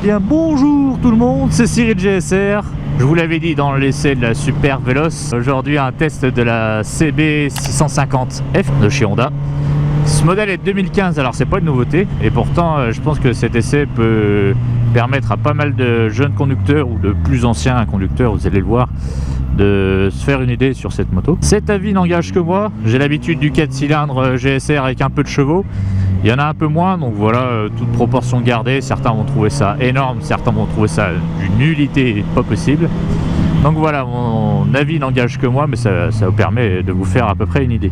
bien bonjour tout le monde, c'est Cyril GSR. Je vous l'avais dit dans l'essai de la Super Véloce. Aujourd'hui un test de la CB650F de chez Honda. Ce modèle est de 2015, alors c'est pas une nouveauté. Et pourtant je pense que cet essai peut permettre à pas mal de jeunes conducteurs ou de plus anciens conducteurs, vous allez le voir, de se faire une idée sur cette moto. Cet avis n'engage que moi. J'ai l'habitude du 4 cylindres GSR avec un peu de chevaux. Il y en a un peu moins, donc voilà, toute proportion gardée. Certains vont trouver ça énorme, certains vont trouver ça d'une nullité pas possible. Donc voilà, mon avis n'engage que moi, mais ça vous permet de vous faire à peu près une idée.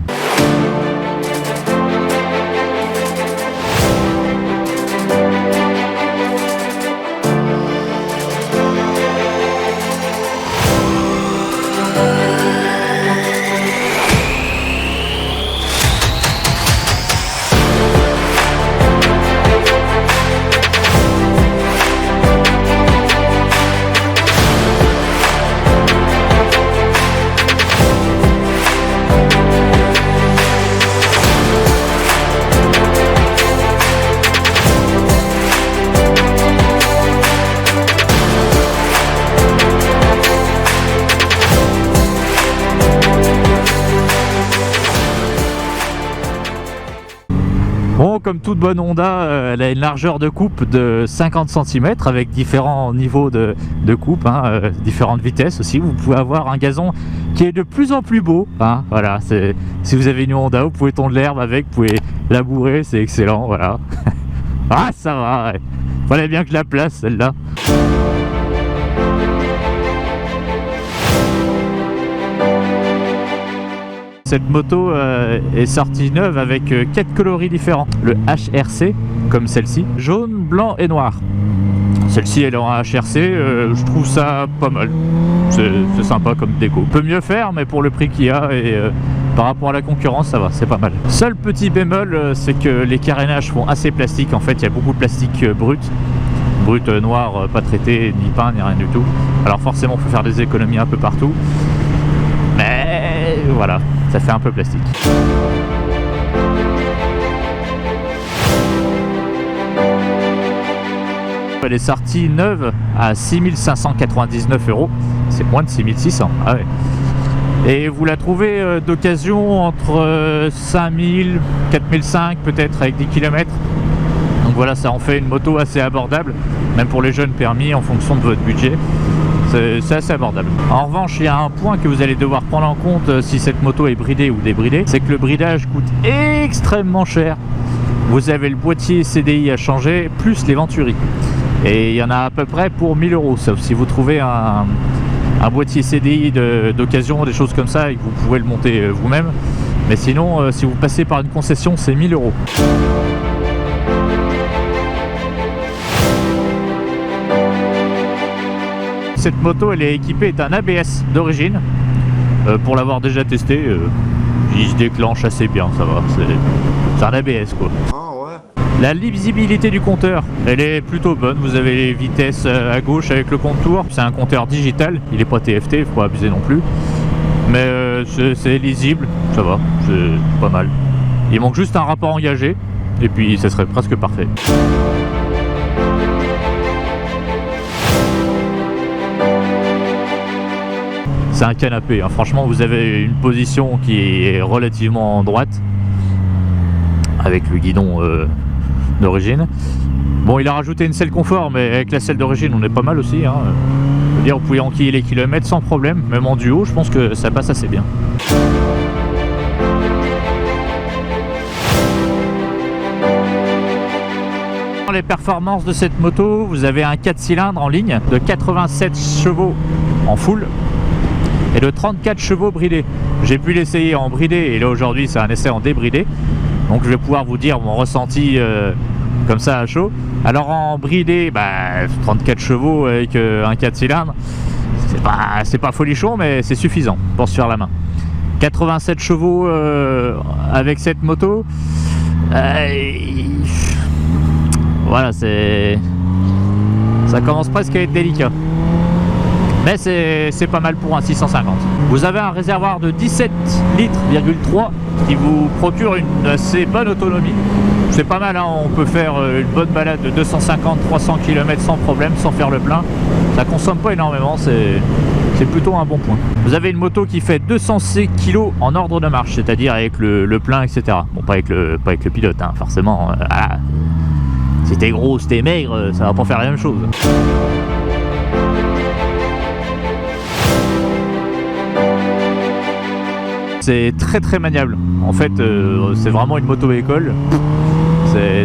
Bon, comme toute bonne Honda, elle a une largeur de coupe de 50 cm avec différents niveaux de coupe, différentes vitesses aussi. Vous pouvez avoir un gazon qui est de plus en plus beau. Voilà, si vous avez une Honda, vous pouvez tondre l'herbe avec, vous pouvez labourer, c'est excellent. Voilà. Ah, ça va. Ouais. Fallait bien que je la place celle-là. Cette moto est sortie neuve avec 4 coloris différents. Le HRC, comme celle-ci, jaune, blanc et noir. Celle-ci elle est en HRC, je trouve ça pas mal. C'est sympa comme déco. On peut mieux faire, mais pour le prix qu'il y a et par rapport à la concurrence, ça va, c'est pas mal. Seul petit bémol, c'est que les carénages font assez plastique. En fait, il y a beaucoup de plastique brut noir, pas traité, ni peint, ni rien du tout. Alors forcément, il faut faire des économies un peu partout. Mais voilà, ça fait un peu plastique. Elle est sortie neuve à 6 599 €. C'est moins de 6 600. Ah ouais. Et vous la trouvez d'occasion entre 5 000, 4 500 peut-être avec 10 km. Donc voilà, ça en fait une moto assez abordable, même pour les jeunes permis en fonction de votre budget. C'est assez abordable. En revanche, il y a un point que vous allez devoir prendre en compte si cette moto est bridée ou débridée, c'est que le bridage coûte extrêmement cher. Vous avez le boîtier CDI à changer, plus les venturis. Et il y en a à peu près pour 1 000 €, sauf si vous trouvez un boîtier CDI d'occasion, des choses comme ça, et que vous pouvez le monter vous-même. Mais sinon, si vous passez par une concession, c'est 1 000 €. Cette moto elle est équipée d'un ABS d'origine. Pour l'avoir déjà testé, il se déclenche assez bien, ça va. C'est un ABS quoi. La lisibilité du compteur, elle est plutôt bonne. Vous avez les vitesses à gauche avec le compte-tour. C'est un compteur digital, il n'est pas TFT, il ne faut pas abuser non plus. Mais c'est lisible, ça va, c'est pas mal. Il manque juste un rapport engagé, et puis ça serait presque parfait. C'est un canapé, franchement vous avez une position qui est relativement droite avec le guidon d'origine. Bon, il a rajouté une selle confort, mais avec la selle d'origine on est pas mal aussi. Je veux dire, vous pouvez enquiller les kilomètres sans problème, même en duo, je pense que ça passe assez bien. Les performances de cette moto, vous avez un 4 cylindres en ligne de 87 chevaux en full et de 34 chevaux bridés. J'ai pu l'essayer en bridé et là aujourd'hui c'est un essai en débridé, donc je vais pouvoir vous dire mon ressenti comme ça à chaud. Alors en bridé, 34 chevaux avec un 4 cylindres, c'est pas folichon, mais c'est suffisant pour se faire la main. 87 chevaux avec cette moto, voilà, ça commence presque à être délicat. Mais c'est pas mal pour un 650. Vous avez un réservoir de 17,3 litres qui vous procure une assez bonne autonomie. c'est pas mal, hein. On peut faire une bonne balade de 250-300 km sans problème, sans faire le plein. Ça consomme pas énormément, c'est plutôt un bon point. Vous avez une moto qui fait 206 kg en ordre de marche, c'est-à-dire avec le plein, etc. Bon, pas avec le pilote, hein, forcément. Voilà. Si t'es gros, si t'es maigre, ça va pas faire la même chose. C'est très très maniable. En fait, c'est vraiment une moto école.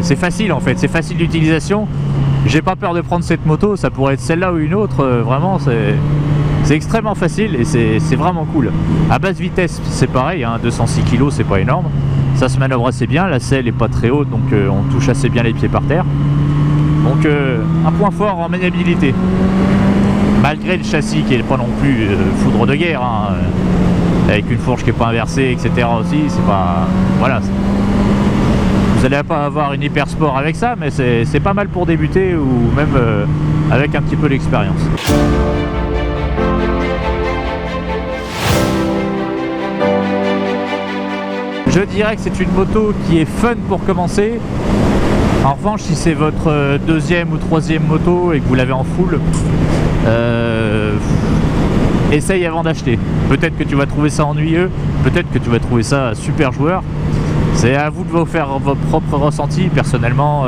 C'est facile en fait, c'est facile d'utilisation. J'ai pas peur de prendre cette moto, ça pourrait être celle-là ou une autre. Vraiment, c'est extrêmement facile et c'est vraiment cool. À basse vitesse, c'est pareil, hein, 206 kg, c'est pas énorme. Ça se manœuvre assez bien, la selle est pas très haute, donc on touche assez bien les pieds par terre. Donc un point fort en maniabilité. Malgré le châssis qui est pas non plus foudre de guerre, hein, avec une fourche qui est pas inversée, etc. aussi, c'est pas... Voilà. Vous n'allez pas avoir une hyper sport avec ça, mais c'est pas mal pour débuter ou même avec un petit peu d'expérience. Je dirais que c'est une moto qui est fun pour commencer. En revanche, si c'est votre deuxième ou troisième moto et que vous l'avez en full, essaye avant d'acheter. Peut-être que tu vas trouver ça ennuyeux, peut-être que tu vas trouver ça super joueur. C'est à vous de vous faire votre propre ressenti. Personnellement,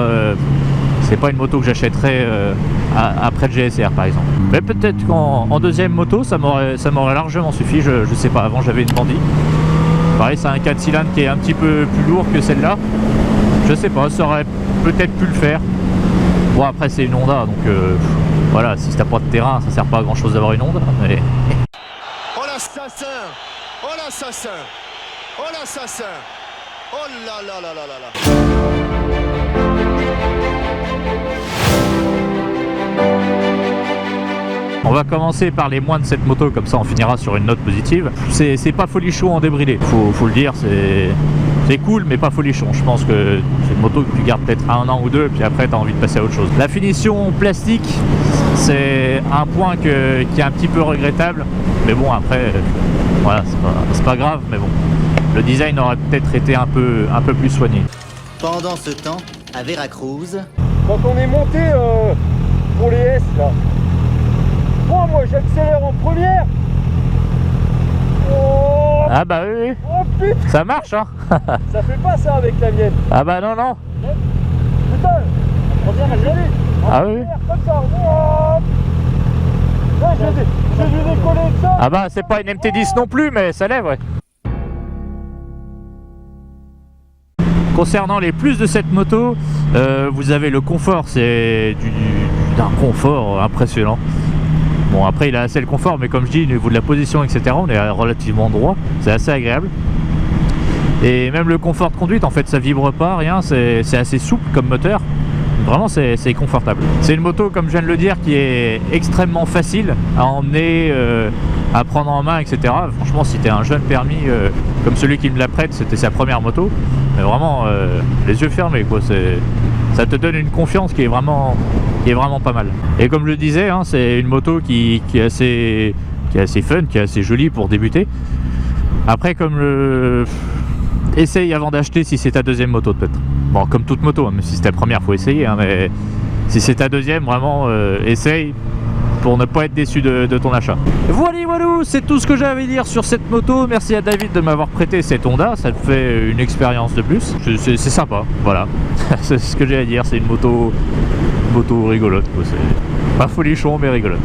c'est pas une moto que j'achèterais après le GSR par exemple. Mais peut-être qu'en deuxième moto, ça m'aurait largement suffi. Je sais pas, avant j'avais une Bandit. Pareil, c'est un 4 cylindres qui est un petit peu plus lourd que celle-là. Je sais pas, ça aurait peut-être pu le faire. Bon, après c'est une Honda, donc voilà, si t'as pas de terrain, ça sert pas à grand chose d'avoir une Honda. Mais... Oh l'assassin! Oh l'assassin! Oh l'assassin! Oh là là là là là là! On va commencer par les moins de cette moto, comme ça on finira sur une note positive. C'est pas folichon en débridé, faut le dire, c'est cool mais pas folichon. Je pense que c'est une moto que tu gardes peut-être un an ou deux, puis après tu as envie de passer à autre chose. La finition plastique, c'est un point qui est un petit peu regrettable, mais bon après, voilà, c'est pas grave, mais bon. Le design aurait peut-être été un peu plus soigné. Pendant ce temps, à Veracruz... Quand on est monté pour les S là, moi j'accélère en première. Oh, ah bah oui, oui. Oh putain, ça marche hein. ça fait pas ça avec la mienne. Ah bah non. Putain, on dirait que j'allais. Ah oui. Comme ça. Oh, ouais, je vais décoller de ça. Ah bah c'est pas une MT10 non plus, mais ça lève, ouais. Concernant les plus de cette moto, vous avez le confort, c'est d'un confort impressionnant. Bon après il a assez le confort, mais comme je dis, au niveau de la position etc, on est relativement droit, c'est assez agréable. Et même le confort de conduite, en fait ça vibre pas, rien, c'est assez souple comme moteur. Vraiment c'est confortable. C'est une moto, comme je viens de le dire, qui est extrêmement facile à emmener, à prendre en main, etc. Franchement, si tu es un jeune permis comme celui qui me la prête, c'était sa première moto, mais vraiment les yeux fermés quoi. Ça te donne une confiance qui est vraiment pas mal. Et comme je le disais, hein, c'est une moto qui est assez fun, qui est assez jolie pour débuter. Après, essaye avant d'acheter si c'est ta deuxième moto peut-être. Bon, comme toute moto, hein, même si c'est ta première, faut essayer, hein, mais si c'est ta deuxième, vraiment essaye pour ne pas être déçu de ton achat. Voilà, c'est tout ce que j'avais à dire sur cette moto. Merci à David de m'avoir prêté cette Honda, ça te fait une expérience de plus. C'est sympa, voilà. C'est ce que j'ai à dire, c'est une moto rigolote, quoi. C'est pas folichon mais rigolote.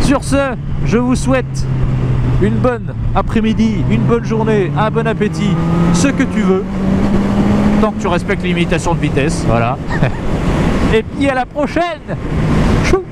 Sur ce, je vous souhaite une bonne après-midi, une bonne journée, un bon appétit, ce que tu veux, tant que tu respectes les limitations de vitesse, voilà. Et puis à la prochaine. Chou.